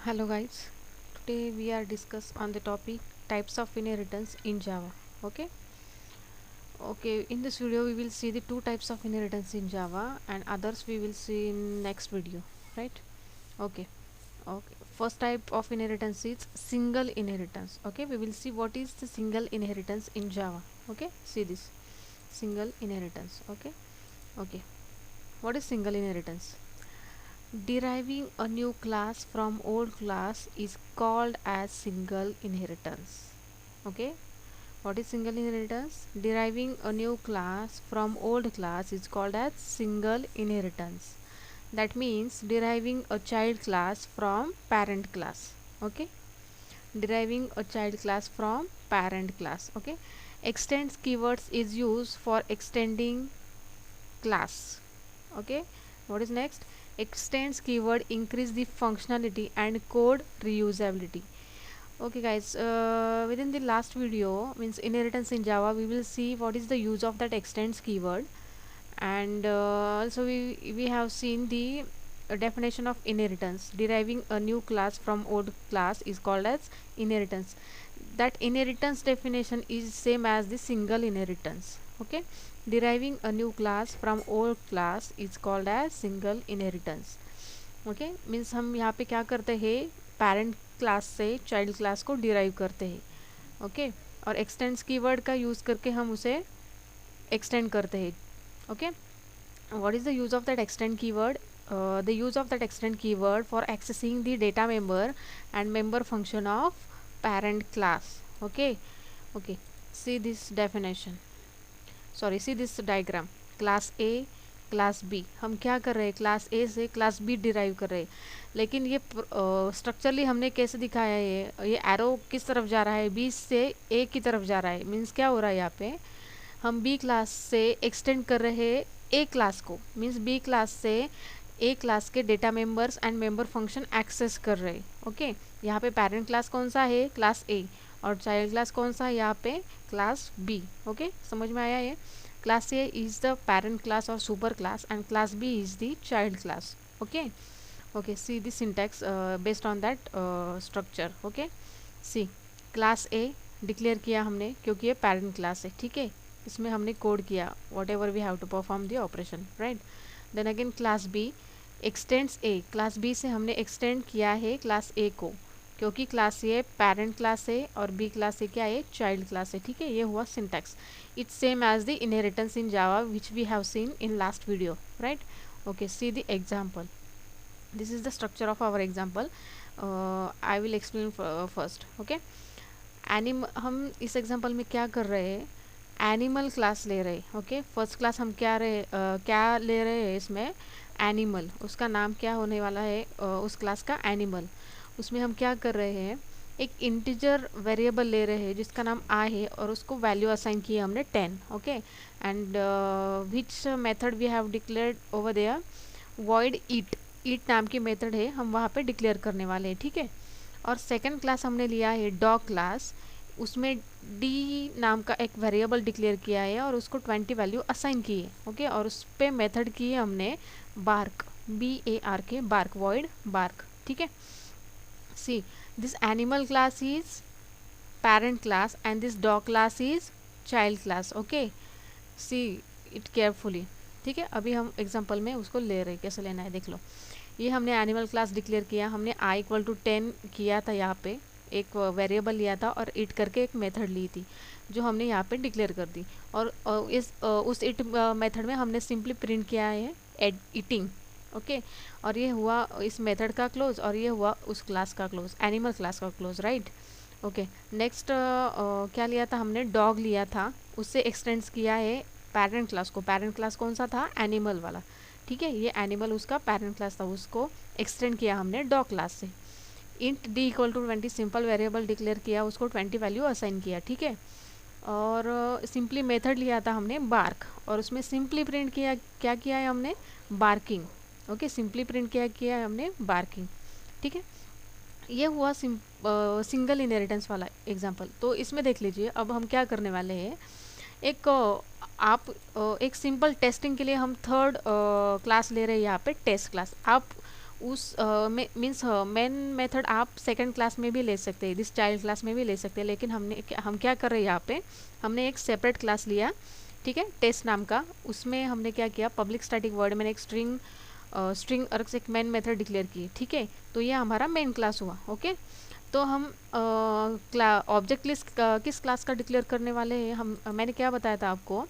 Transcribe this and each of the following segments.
Hello guys, today we are discuss on the topic types of inheritance in Java. Okay, okay. In this video, we will see the two types of inheritance in Java, and others we will see in next video. Right? Okay, okay. First type of inheritance is single inheritance. Okay, we will see what is the single inheritance in Java. Okay, see this single inheritance. Okay, okay. What is single inheritance? Deriving a new class from old class is called as single inheritance. Okay, what is single inheritance? Deriving a new class from old class is called as single inheritance. That means deriving a child class from parent class. Okay, deriving a child class from parent class. Okay, extends keywords is used for extending class. Okay, what is next? Extends keyword increase the functionality and code reusability. Okay guys, within the last video means inheritance in Java, we will see what is the use of that extends keyword, and also we have seen the definition of inheritance. Deriving a new class from old class is called as inheritance. That inheritance definition is same as the single inheritance. Okay, deriving a new class from old class is called as single inheritance. Okay, means हम यहाँ पे क्या करते हैं, parent class से child class को derive करते हैं. ओके, और एक्सटेंड्स कीवर्ड का यूज़ करके हम उसे एक्सटेंड करते हैं. Okay, what is the use of that extend keyword? The use of that extend keyword for accessing the data member and member function of parent class. Okay, okay. See this definition. Sorry, see this diagram. Class A, class B. हम क्या कर रहे हैं, class ए से class B derive कर रहे हैं, लेकिन ये स्ट्रक्चरली हमने कैसे दिखाया है, ये एरो किस तरफ जा रहा है, बी से ए की तरफ जा रहा है. मीन्स क्या हो रहा है यहाँ पे, हम बी क्लास से एक्सटेंड कर रहे हैं ए क्लास को. मीन्स बी क्लास से ए क्लास के data members and member function access कर रहे हैं. ओके, यहाँ पे पेरेंट क्लास कौन सा है, क्लास ए, और चाइल्ड क्लास कौन सा है यहाँ पे, क्लास बी. ओके, समझ में आया ये. Class A is the parent class or super class and class B is the child class. Okay, okay. See the syntax based on that structure. Okay, see class A declare किया हमने क्योंकि ये parent class है. ठीक है, इसमें हमने code किया whatever we have to perform the operation, right? Then again class B extends A. class B से हमने extend किया है class A को, क्योंकि क्लास ए पेरेंट क्लास है और बी क्लास ए क्या है, चाइल्ड क्लास है. ठीक है, ये हुआ syntax. It's same as the inheritance in Java which we have seen in last video, right? Okay, see the example. This is the structure of our example. I will explain first. Okay, हम इस example में क्या कर रहे हैं, animal class ले रहे. Okay, first class हम क्या ले रहे हैं इसमें, एनिमल. उसका नाम क्या होने वाला है, उस क्लास का एनिमल. उसमें हम क्या कर रहे हैं, एक इंटीजर वेरिएबल ले रहे हैं जिसका नाम आ है और उसको वैल्यू असाइन की है हमने 10. Okay, and which method we have declared over there, void eat नाम की मेथड है, हम वहाँ पे डिक्लेयर करने वाले हैं. ठीक है, और सेकंड क्लास हमने लिया है डॉग क्लास. उसमें डी नाम का एक वेरिएबल डिक्लेयर किया है और उसको 20 वैल्यू असाइन की है. ओके, और उस पर मेथड की है हमने bark, BARK, bark, void bark. ठीक है, see this animal class is parent class and this dog class is child class. okay, see it carefully. ठीक है, अभी हम एग्जांपल में उसको ले रहे हैं, कैसे लेना है देख लो. ये हमने एनिमल क्लास डिक्लेयर किया, हमने i = 10 किया था, यहाँ पे एक वेरिएबल लिया था और इट करके एक मेथड ली थी जो हमने यहाँ पे डिक्लेयर कर दी. और उस इट मेथड में हमने सिंपली प्रिंट किया है ईटिंग. ओके, और ये हुआ इस मेथड का क्लोज और ये हुआ उस क्लास का क्लोज, एनिमल क्लास का क्लोज, राइट? ओके, नेक्स्ट क्या लिया था हमने, डॉग लिया था, उससे एक्सटेंड्स किया है पेरेंट क्लास को. पेरेंट क्लास कौन सा था, एनिमल वाला. ठीक है, ये एनिमल उसका पेरेंट क्लास था, उसको एक्सटेंड किया हमने डॉग क्लास से. Int d = 20 simple variable declare किया, उसको 20 वैल्यू असाइन किया. ठीक है, और सिंपली मेथड लिया था हमने बार्क और उसमें सिंपली प्रिंट किया, क्या किया है हमने, बार्किंग. ओके, सिंपली प्रिंट किया है हमने बार्किंग. ठीक है, ये हुआ सिंगल इनहेरिटेंस वाला एग्जांपल. तो इसमें देख लीजिए, अब हम क्या करने वाले हैं, एक एक सिंपल टेस्टिंग के लिए हम थर्ड क्लास ले रहे हैं यहाँ पे, टेस्ट क्लास. आप उस मीन्स मेन मेथड आप सेकंड क्लास में भी ले सकते हैं, दिस चाइल्ड क्लास में भी ले सकते हैं, लेकिन हम क्या कर रहे हैं यहाँ पे, हमने एक सेपरेट क्लास लिया, ठीक है, टेस्ट नाम का। उसमें हमने क्या किया, पब्लिक स्टैटिक वॉइड मैंने एक स्ट्रिंग और एक मेन मेथड डिक्लेयर की, ठीक है। तो ये हमारा मेन क्लास हुआ। ओके, तो हम ऑब्जेक्ट लिस्ट किस क्लास का डिक्लेयर करने वाले हैं, मैंने क्या बताया था आपको,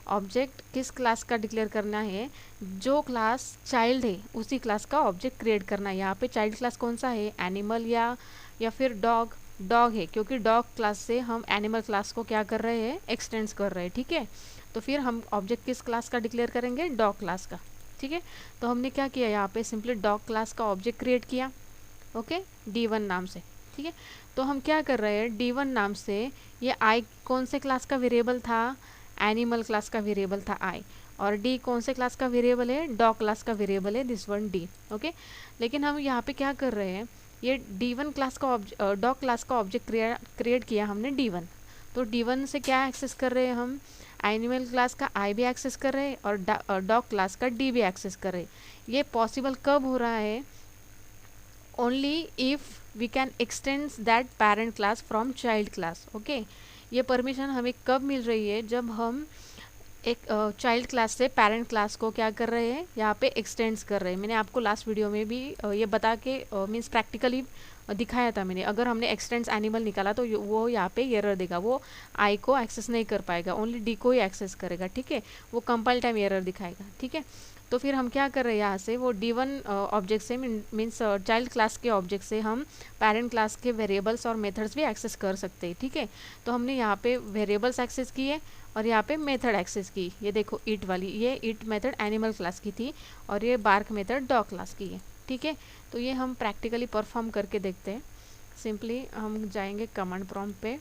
ऑब्जेक्ट किस क्लास का डिक्लेयर करना है, जो क्लास चाइल्ड है उसी क्लास का ऑब्जेक्ट क्रिएट करना है। यहाँ पे चाइल्ड क्लास कौन सा है, एनिमल या फिर डॉग है, क्योंकि डॉग क्लास से हम एनिमल क्लास को क्या कर रहे हैं, एक्सटेंड्स कर रहे हैं, ठीक है। तो फिर हम ऑब्जेक्ट किस क्लास का डिक्लेयर करेंगे, डॉग क्लास का, ठीक है। तो हमने क्या किया, यहाँ पे सिंपली डॉग क्लास का ऑब्जेक्ट क्रिएट किया, ओके, D1 नाम से, ठीक है। तो हम क्या कर रहे हैं, D1 नाम से ये आई कौन से क्लास का वेरिएबल था, एनिमल क्लास का वेरिएबल था आई, और डी कौन से क्लास का वेरिएबल है, डॉग क्लास का वेरिएबल है, दिस वन डी, ओके। लेकिन हम यहाँ पे क्या कर रहे हैं, ये D1 क्लास का डॉग क्लास का ऑब्जेक्ट क्रिएट किया हमने D1, तो D1 से क्या एक्सेस कर रहे हैं हम, एनिमल क्लास का आई भी एक्सेस कर रहे हैं और डॉग क्लास का डी भी एक्सेस कर रहे हैं। ये पॉसिबल कब हो रहा है, only if we can extend that parent class from child class, okay. ये परमिशन हमें कब मिल रही है, जब हम एक चाइल्ड क्लास से पेरेंट क्लास को क्या कर रहे हैं, यहाँ पे एक्सटेंड्स कर रहे हैं। मैंने आपको लास्ट वीडियो में भी ये बता के मीन्स प्रैक्टिकली दिखाया था मैंने, अगर हमने एक्सटेंड्स एनिमल निकाला तो वो यहाँ पे एरर देगा, वो आई को एक्सेस नहीं कर पाएगा, ओनली डी को ही एक्सेस करेगा, ठीक है। वो कंपाइल टाइम एरर दिखाएगा, ठीक है। तो फिर हम क्या कर रहे हैं, यहाँ से वो D1 ऑब्जेक्ट से मीन्स चाइल्ड क्लास के ऑब्जेक्ट से हम पेरेंट क्लास के वेरिएबल्स और मेथड्स भी एक्सेस कर सकते हैं, ठीक है। तो हमने यहाँ पे वेरिएबल्स एक्सेस किए और यहाँ पे मेथड एक्सेस की, ये देखो इट वाली, ये इट मेथड एनिमल क्लास की थी और ये बार्क मेथड डॉग क्लास की है, ठीक है। तो ये हम प्रैक्टिकली परफॉर्म करके देखते हैं। सिंपली हम जाएंगे कमांड प्रॉम्प्ट पे,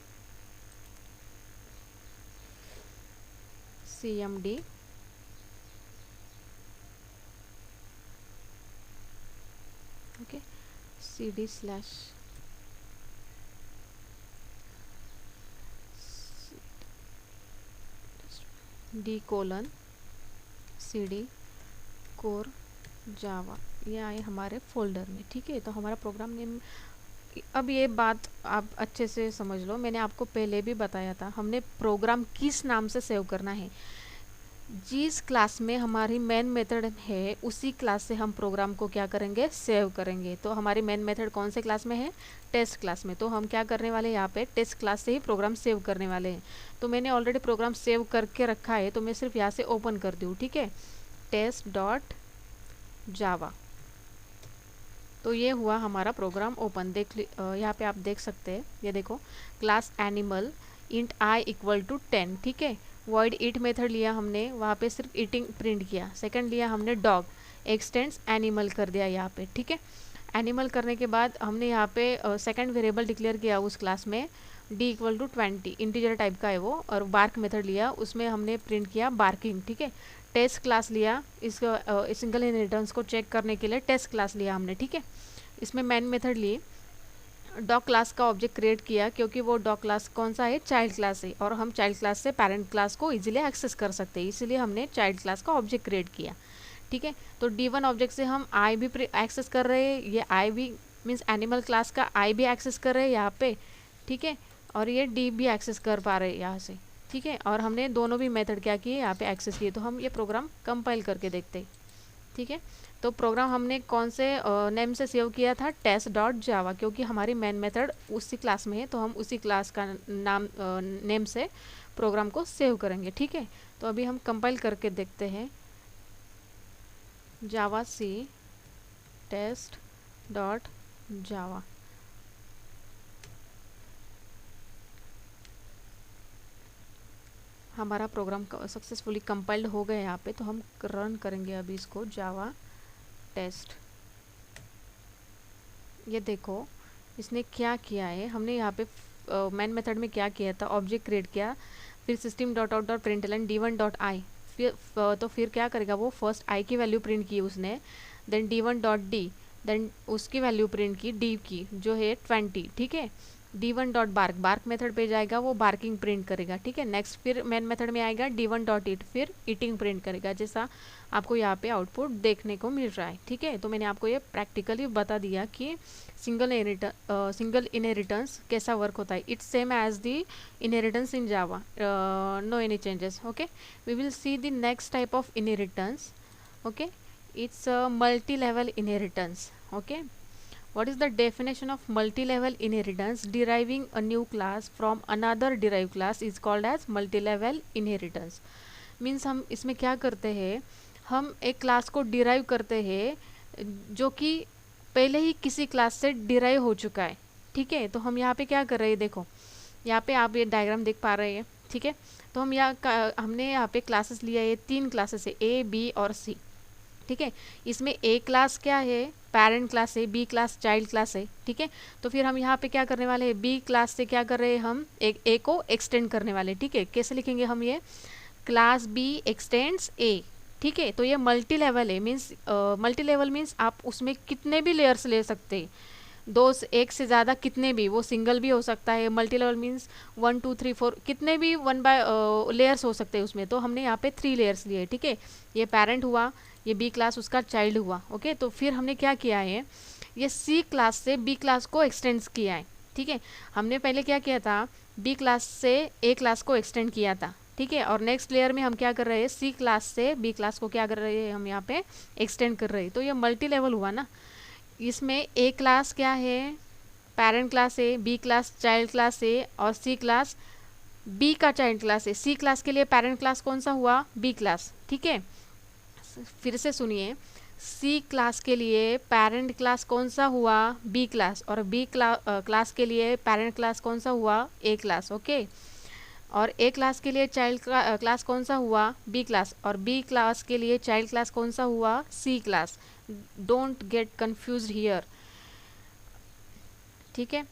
cmd okay cd slash d colon cd core Java, ये आए हमारे फोल्डर में, ठीक है। तो हमारा प्रोग्राम नेम, अब ये बात आप अच्छे से समझ लो, मैंने आपको पहले भी बताया था, हमने प्रोग्राम किस नाम से सेव करना है, जिस क्लास में हमारी मेन मेथड है उसी क्लास से हम प्रोग्राम को क्या करेंगे, सेव करेंगे। तो हमारी मेन मेथड कौन से क्लास में है, टेस्ट क्लास में, तो हम क्या करने वाले हैं, यहाँ पे टेस्ट क्लास से ही प्रोग्राम सेव करने वाले हैं। तो मैंने ऑलरेडी प्रोग्राम सेव करके रखा है, तो मैं सिर्फ यहाँ से ओपन कर दूँ, ठीक है, टेस्ट डॉट जावा। तो ये हुआ हमारा प्रोग्राम ओपन, यहाँ पे आप देख सकते हैं, ये देखो, class animal int I equal to 10, ठीक है। वॉइड इट मेथड लिया हमने, वहाँ पे सिर्फ ईटिंग प्रिंट किया। सेकंड लिया हमने डॉग, एक्सटेंड्स एनिमल कर दिया यहाँ पे, ठीक है। एनिमल करने के बाद हमने यहाँ पे सेकंड वेरिएबल डिक्लेयर किया उस क्लास में, D equal to 20, integer type का है वो, और बार्क मेथड लिया, उसमें हमने प्रिंट किया बार्किंग, ठीक है। टेस्ट क्लास लिया, इसको सिंगल इनहेरिटेंस को चेक करने के लिए टेस्ट क्लास लिया हमने, ठीक है। इसमें मैन मेथड ली, डॉग क्लास का ऑब्जेक्ट क्रिएट किया, क्योंकि वो डॉग क्लास कौन सा है, चाइल्ड क्लास है, और हम चाइल्ड क्लास से पेरेंट क्लास को इजीली एक्सेस कर सकते हैं, इसीलिए हमने चाइल्ड क्लास का ऑब्जेक्ट क्रिएट किया, ठीक है। तो D1 ऑब्जेक्ट से हम आई भी एक्सेस कर रहे हैं, ये आई भी मीन्स एनिमल क्लास का आई भी एक्सेस कर रहे हैं यहाँ पे, ठीक है, और ये डी भी एक्सेस कर पा रहे हैं यहाँ से, ठीक है। और हमने दोनों भी मेथड क्या किए, यहाँ पे एक्सेस किए। तो हम ये प्रोग्राम कंपाइल करके देखते हैं, ठीक है। तो प्रोग्राम हमने कौन से नेम से सेव किया था, टेस्ट डॉट जावा, क्योंकि हमारी मेन मेथड उसी क्लास में है, तो हम उसी क्लास का नाम नेम से प्रोग्राम को सेव करेंगे, ठीक है। तो अभी हम कंपाइल करके देखते हैं, जावा सी टेस्ट डॉट जावा, हमारा प्रोग्राम सक्सेसफुली कंपाइल्ड हो गया यहाँ पे। तो हम रन करेंगे अभी इसको, जावा टेस्ट। ये देखो इसने क्या किया है, हमने यहाँ पे मैन मेथड में क्या किया था, ऑब्जेक्ट क्रिएट किया, फिर system dot out dot println D1 dot I, तो फिर क्या करेगा, वो फर्स्ट आई की वैल्यू प्रिंट की उसने, then D1 dot D, then उसकी वैल्यू प्रिंट की डी की जो है 20, ठीक है। d1 dot bark, bark method पे जाएगा वो बार्किंग प्रिंट करेगा, ठीक है। नेक्स्ट फिर मेन मेथड में आएगा d1 डॉट ईट, फिर ईटिंग प्रिंट करेगा, जैसा आपको यहाँ पे आउटपुट देखने को मिल रहा है, ठीक है। तो मैंने आपको ये प्रैक्टिकली बता दिया कि सिंगल इनहेरिटेंस कैसा वर्क होता है। It's same as the inheritance in Java, no any changes, okay. We will see the next type of inheritance, okay. It's a multi-level inheritance, okay. What is the definition of multi-level inheritance? Deriving a new class from another derived class is called as multi-level inheritance. Means हम इसमें क्या करते हैं, हम एक class को derive करते हैं जो कि पहले ही किसी क्लास से डिराइव हो चुका है, ठीक है। तो हम यहाँ पे क्या कर रहे हैं, देखो यहाँ पे आप ये डायग्राम देख पा रहे हैं, ठीक है। तो हमने यहाँ पे क्लासेस लिया है, 3 क्लासेस है, ए बी और सी, ठीक है। इसमें ए क्लास क्या है, पेरेंट क्लास है, बी क्लास चाइल्ड क्लास है, ठीक है। तो फिर हम यहाँ पे क्या करने वाले हैं, बी क्लास से क्या कर रहे हैं, हम एक ए को एक्सटेंड करने वाले, ठीक है। कैसे लिखेंगे हम, ये क्लास बी एक्सटेंड्स ए, ठीक है। तो ये मल्टी लेवल है, मीन्स मल्टी लेवल मीन्स आप उसमें कितने भी लेयर्स ले सकते हैं, एक से ज़्यादा कितने भी, वो सिंगल भी हो सकता है। मल्टी लेवल मीन्स 1 2 3 4 कितने भी 1 बाय लेयर्स हो सकते हैं उसमें। तो हमने यहाँ पे 3 लेयर्स लिए, ठीक है। ये पेरेंट हुआ, ये बी क्लास उसका चाइल्ड हुआ, ओके। तो फिर हमने क्या किया है, ये सी क्लास से बी क्लास को एक्सटेंड किया है, ठीक है। हमने पहले क्या किया था, बी क्लास से ए क्लास को एक्सटेंड किया था, ठीक है। और नेक्स्ट लेयर में हम क्या कर रहे हैं, सी क्लास से बी क्लास को क्या कर रहे हैं, हम यहाँ पे एक्सटेंड कर रहे हैं। तो ये मल्टी लेवल हुआ ना। इसमें ए क्लास क्या है, पेरेंट क्लास है, बी क्लास चाइल्ड क्लास है, और सी क्लास बी का चाइल्ड क्लास है। सी क्लास के लिए पेरेंट क्लास कौन सा हुआ, बी क्लास, ठीक है। फिर से सुनिए, सी क्लास के लिए पेरेंट क्लास कौन सा हुआ, बी क्लास, और बी क्लास के लिए पेरेंट क्लास कौन सा हुआ, ए क्लास, ओके। और ए क्लास के लिए चाइल्ड क्लास कौन सा हुआ, बी क्लास, और बी क्लास के लिए चाइल्ड क्लास कौन सा हुआ, C class. Don't get confused here, ठीक है।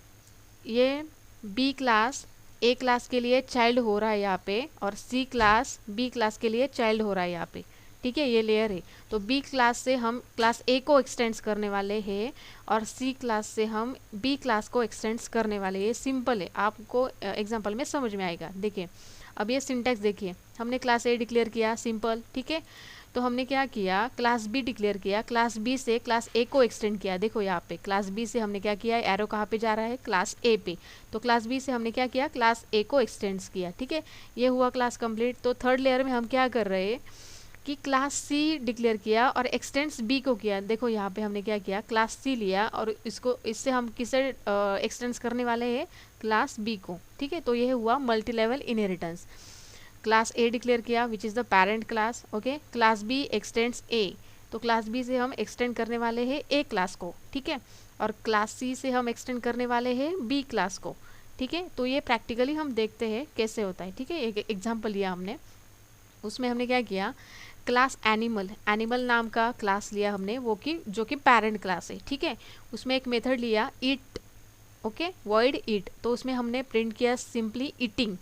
ये बी क्लास ए क्लास के लिए चाइल्ड हो रहा है यहाँ पे, और सी क्लास बी क्लास के लिए चाइल्ड हो रहा है यहाँ पे, ठीक है। ये लेयर है। तो बी क्लास से हम क्लास ए को एक्सटेंड्स करने वाले हैं, और सी क्लास से हम बी क्लास को एक्सटेंड्स करने वाले हैं। ये सिंपल है, आपको एग्जांपल में समझ में आएगा। देखिए अब ये सिंटैक्स देखिए, हमने क्लास ए डिक्लेयर किया, सिंपल, ठीक है। तो हमने क्या किया, क्लास बी डिक्लेयर किया, क्लास बी से क्लास ए को एक्सटेंड किया। देखो यहाँ पे क्लास बी से हमने क्या किया, एरो कहाँ पे जा रहा है, क्लास ए पे। तो क्लास बी से हमने क्या किया, क्लास ए को एक्सटेंड्स किया, ठीक है। ये हुआ क्लास कंप्लीट। तो थर्ड लेयर में हम क्या कर रहे हैं कि क्लास सी डिक्लेयर किया और एक्सटेंड्स बी को किया। देखो यहाँ पे हमने क्या किया, क्लास सी लिया और इससे हम किसे एक्सटेंड्स करने वाले हैं, क्लास बी को, ठीक है। तो ये हुआ multi level inheritance. Class A declare किया which is the parent class, okay. Class B extends A, तो क्लास बी से हम एक्सटेंड करने वाले हैं ए क्लास को, ठीक है। और क्लास सी से हम एक्सटेंड करने वाले हैं बी क्लास को, ठीक है। तो ये प्रैक्टिकली हम देखते हैं कैसे होता है, ठीक है। एक एग्जाम्पल लिया हमने, उसमें हमने क्या किया, क्लास एनिमल नाम का क्लास लिया हमने, जो कि पेरेंट क्लास है, ठीक है। उसमें एक मेथड लिया ईट, ओके, वॉइड ईट। तो उसमें हमने प्रिंट किया simply eating,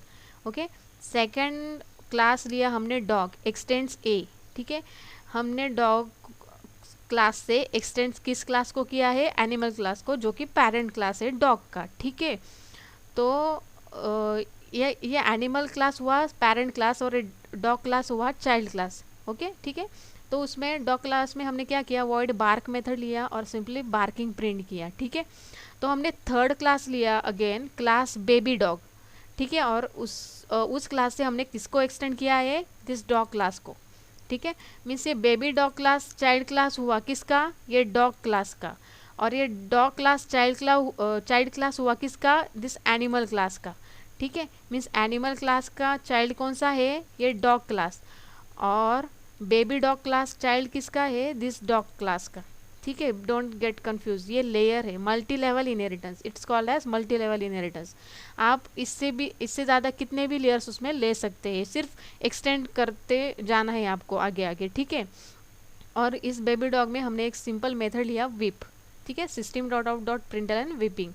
okay. Second class लिया हमने डॉग, एक्सटेंड्स ए, ठीक है। हमने डॉग क्लास से एक्सटेंड्स किस क्लास को किया है, एनिमल क्लास को, जो कि पेरेंट क्लास है डॉग का, ठीक है। तो ये एनिमल क्लास हुआ पेरेंट क्लास, और डॉग क्लास हुआ चाइल्ड क्लास, ओके, ठीक है। तो उसमें डॉग क्लास में हमने क्या किया, वॉइड बार्क मेथड लिया और सिंपली बार्किंग प्रिंट किया, ठीक है। तो हमने थर्ड क्लास लिया अगेन, क्लास बेबी डॉग, ठीक है। और उस क्लास से हमने किसको एक्सटेंड किया है, दिस डॉग क्लास को, ठीक है। मीन्स ये baby dog class child class हुआ किसका, ये डॉग क्लास का। और ये डॉग क्लास चाइल्ड क्लास हुआ किसका, दिस एनिमल क्लास का, ठीक है। मीन्स एनिमल क्लास का चाइल्ड कौन सा है, ये डॉग क्लास, और बेबी डॉग क्लास चाइल्ड किसका है, दिस डॉग क्लास का, ठीक है। डोंट गेट कंफ्यूज, ये लेयर है, multi level inheritance, it's called as multi level inheritance. आप इससे ज़्यादा कितने भी लेयर्स उसमें ले सकते हैं, सिर्फ एक्सटेंड करते जाना है आपको आगे आगे, ठीक है। और इस बेबी डॉग में हमने एक सिंपल मेथड लिया विप, ठीक है, system dot out dot println weeping.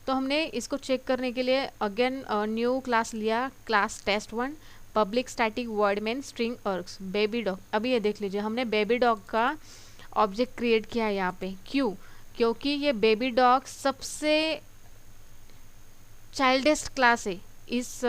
तो हमने इसको चेक करने के लिए अगेन न्यू क्लास लिया, class test1, public static void main string args baby dog. अभी ये देख लीजिए, हमने बेबी डॉग का ऑब्जेक्ट क्रिएट किया है यहाँ पे, क्योंकि ये बेबी डॉग सबसे चाइल्डेस्ट क्लास है इस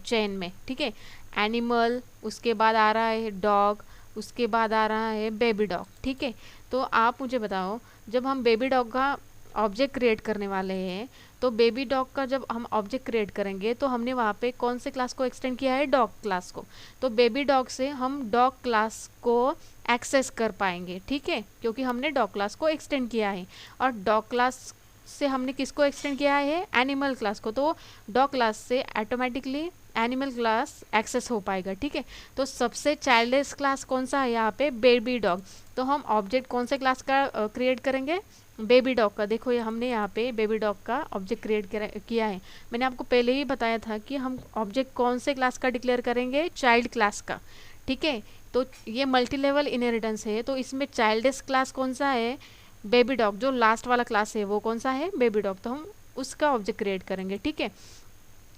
चेन में, ठीक है। एनिमल, उसके बाद आ रहा है डॉग, उसके बाद आ रहा है बेबी डॉग, ठीक है। तो आप मुझे बताओ, जब हम बेबी डॉग का ऑब्जेक्ट क्रिएट करने वाले हैं, तो बेबी डॉग का जब हम ऑब्जेक्ट क्रिएट करेंगे तो हमने वहाँ पे कौन से क्लास को एक्सटेंड किया है, डॉग क्लास को। तो बेबी डॉग से हम डॉग क्लास को एक्सेस कर पाएंगे, ठीक है, क्योंकि हमने डॉग क्लास को एक्सटेंड किया है। और डॉग क्लास से हमने किसको एक्सटेंड किया है, एनिमल क्लास को। तो डॉग क्लास से ऑटोमेटिकली एनिमल क्लास एक्सेस हो पाएगा, ठीक है। तो सबसे चाइल्डलेस क्लास कौन सा है यहाँ पे, बेबी डॉग। तो हम ऑब्जेक्ट कौन से क्लास का क्रिएट करेंगे, बेबी डॉग का। देखो ये हमने यहाँ पे बेबी डॉग का ऑब्जेक्ट क्रिएट किया है। मैंने आपको पहले ही बताया था कि हम ऑब्जेक्ट कौन से क्लास का डिक्लेयर करेंगे, चाइल्ड क्लास का, ठीक है। तो ये मल्टी लेवल इनहेरिटेंस है, तो इसमें चाइल्डेस्ट क्लास कौन सा है, बेबी डॉग। जो लास्ट वाला क्लास है वो कौन सा है, बेबी डॉग। तो हम उसका ऑब्जेक्ट क्रिएट करेंगे, ठीक है।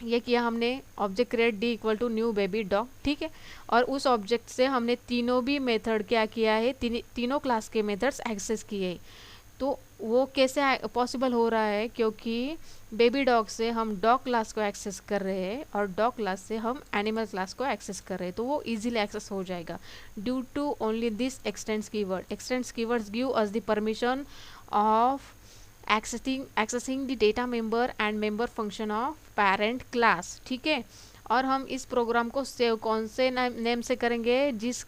ये किया हमने, object create D equal to new baby dog, ठीक है। और उस ऑब्जेक्ट से हमने तीनों भी मेथड क्या किया है, तीनों क्लास के मेथड्स एक्सेस किए। तो वो कैसे पॉसिबल हो रहा है, क्योंकि बेबी डॉग से हम डॉग क्लास को एक्सेस कर रहे हैं और डॉग क्लास से हम एनिमल क्लास को एक्सेस कर रहे हैं, तो वो इजीली एक्सेस हो जाएगा due to only this extends keyword. Extends keywords give us the permission of accessing the data member and member function of parent class, ठीक है। और हम इस प्रोग्राम को सेव कौन से नेम से करेंगे, जिस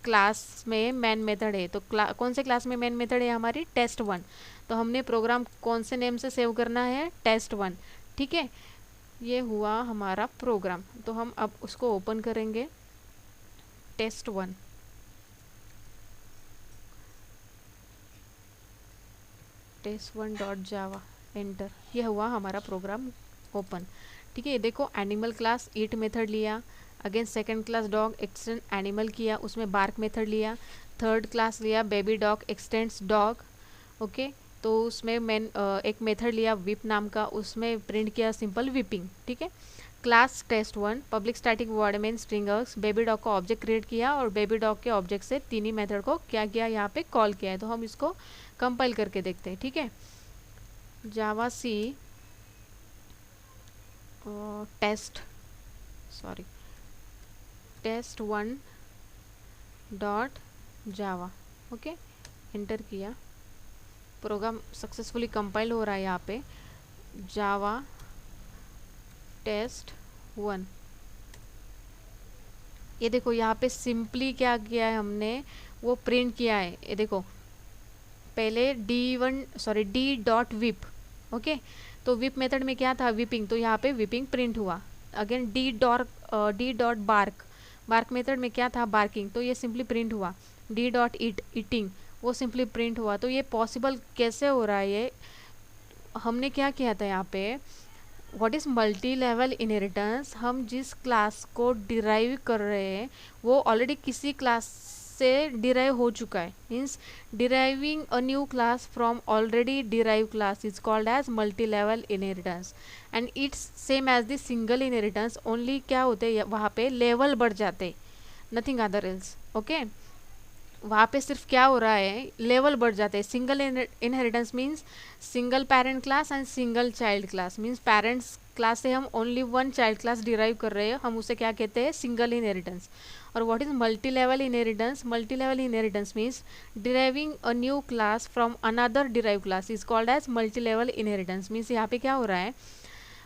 क्लास में मेन मेथड है। तो कौन से क्लास में मेन मेथड है हमारी, टेस्ट1। तो हमने प्रोग्राम कौन से नेम से सेव करना है, टेस्ट1, ठीक है। ये हुआ हमारा प्रोग्राम। तो हम अब उसको ओपन करेंगे, टेस्ट1, test1.java, एंटर। ये हुआ हमारा प्रोग्राम ओपन, ठीक है। ये देखो एनिमल क्लास ईट मेथड लिया, again second class dog extend animal किया, उसमें बार्क मेथड लिया, थर्ड क्लास लिया baby dog x tends dog, okay. तो उसमें एक मेथड लिया विप नाम का, उसमें प्रिंट किया सिंपल विपिंग, ठीक है। Class test1 public static void main string args baby dog का ऑब्जेक्ट क्रिएट किया और बेबी डॉग के ऑब्जेक्ट से तीन ही मेथड को क्या किया, यहाँ पे कॉल किया है। तो हम इसको कंपाइल करके देखते हैं, ठीक है। जावा सी टेस्ट1 डॉट जावा, ओके, एंटर किया। प्रोग्राम सक्सेसफुली कंपाइल हो रहा है यहाँ पे, जावा टेस्ट1। ये देखो यहाँ पे सिंपली क्या किया है हमने, वो प्रिंट किया है। ये देखो पहले डी डॉट विप, ओके। तो विप मेथड में क्या था, विपिंग, तो यहाँ पे विपिंग प्रिंट हुआ। Again D dot bark method में क्या था, बार्किंग, तो ये सिंपली प्रिंट हुआ। डी डॉट ईटिंग, वो सिंपली प्रिंट हुआ। तो ये पॉसिबल कैसे हो रहा है, ये हमने क्या किया था यहाँ पे, what is multi level inheritance. हम जिस क्लास को डिराइव कर रहे हैं वो ऑलरेडी किसी क्लास से डिराइव हो चुका है, means deriving a new class from already derive class is called as multi level inheritance and it's same as the single inheritance, only क्या होते हैं वहाँ पे लेवल बढ़ जाते, नथिंग अदर एल्स, ओके। वहाँ पे सिर्फ क्या हो रहा है, लेवल बढ़ जाते हैं। Single inheritance means single parent class and single child class, means parents class से हम only one child class derive कर रहे हैं, हम उसे क्या कहते हैं, सिंगल इनहेरिटेंस। और what is multi level inheritance, multi level inheritance means deriving a new class from another derive class is called as multi level inheritance. Means यहाँ पे क्या हो रहा है,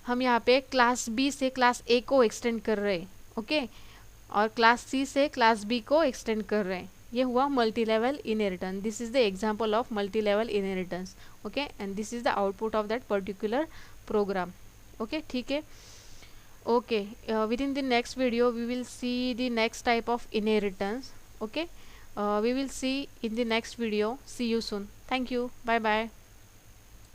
हम यहाँ पे क्लास बी से क्लास ए को एक्सटेंड कर रहे हैं, ओके, और क्लास सी से क्लास बी को एक्सटेंड कर रहे हैं। ये हुआ multi level inheritance. This is the example of multi level inheritance, okay, and this is the output of that particular program, okay, ठीक है। Okay, within the next video we will see the next type of inheritance, okay. We will see in the next video. See you soon. Thank you. Bye bye.